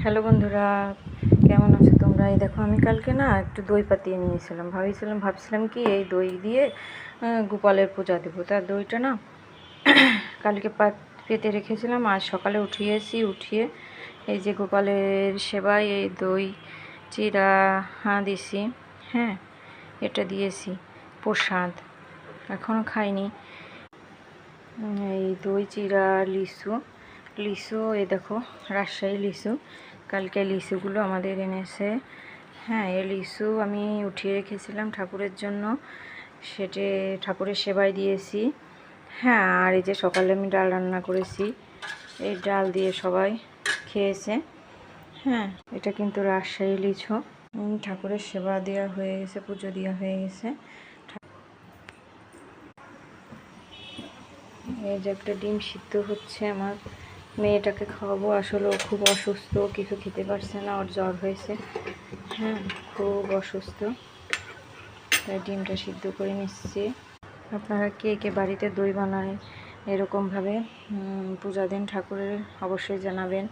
Hello বন্ধুরা, কেমন আছো তোমরা? এই দেখো, আমি কালকে না একটু দই পাতিয়ে নিয়েছিলাম। ভাবছিলাম কি এই দই দিয়ে গোপালের পূজা দেবো। তার দইটা না কালকে পেতে রেখেছিলাম, আজ সকালে উঠিয়ে এই যে গোপালের সেবায় এই দই চিড়া দিছি। হ্যাঁ, এটা দিয়েছি প্রসাদ, এখনও খাইনি। এই দই চিড়া লিচু এই দেখো, রাজশাহী লিচু। কালকে লিচুগুলো আমাদের এনেছে। হ্যাঁ, এই লিচু আমি উঠিয়ে রেখেছিলাম ঠাকুরের জন্য, সেটা ঠাকুরের সেবায় দিয়েছি। হ্যাঁ, আর এই যে সকালে আমি ডাল রান্না করেছি, এই ডাল দিয়ে সবাই খেয়েছে। হ্যাঁ, এটা কিন্তু রাজশাহী লিচু। ঠাকুরের সেবা দেওয়া হয়ে গেছে, পুজো দেওয়া হয়ে গেছে। এই যে একটা ডিম সিদ্ধ হচ্ছে, আমার মেয়েটাকে খাওয়াবো। আসলে ও খুব অসুস্থ, কিছু খেতে পারছে না, ওর জ্বর হয়েছে। হ্যাঁ, খুব অসুস্থ, তাই ডিমটা সিদ্ধ করে নিচ্ছি। আপনারা কে কে বাড়িতে দই বানায় এরকমভাবে পূজা দিন ঠাকুরের, অবশ্যই জানাবেন।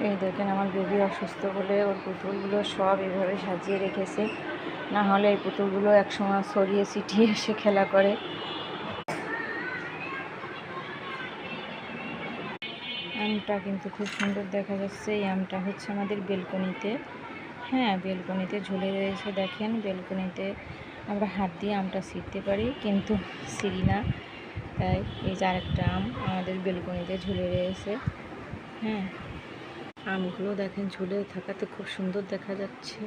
এই দেখেন, আমার বেবি অসুস্থ বলে ওর পুতুলগুলো সব এভাবে সাজিয়ে রেখেছে, না হলে এই পুতুলগুলো একসময় ছড়িয়ে ছিটিয়ে এসে খেলা করে। আমটা কিন্তু খুব সুন্দর দেখা যাচ্ছে। এই আমটা হচ্ছে আমাদের বেলকনিতে। হ্যাঁ, বেলকনিতে ঝুলে রয়েছে, দেখেন। বেলকনিতে আমরা হাত দিয়ে আমটা ছিঁড়তে পারি, কিন্তু ছিঁড়ি না। তাই এই যে আরেকটা আম আমাদের বেলকনিতে ঝুলে রয়েছে। হ্যাঁ, আমগুলো দেখেন ঝুলে থাকাতে খুব সুন্দর দেখা যাচ্ছে।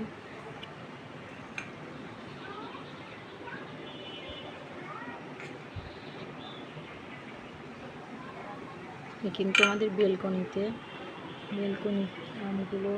কিন্তু আমাদের বেলকনি আমগুলো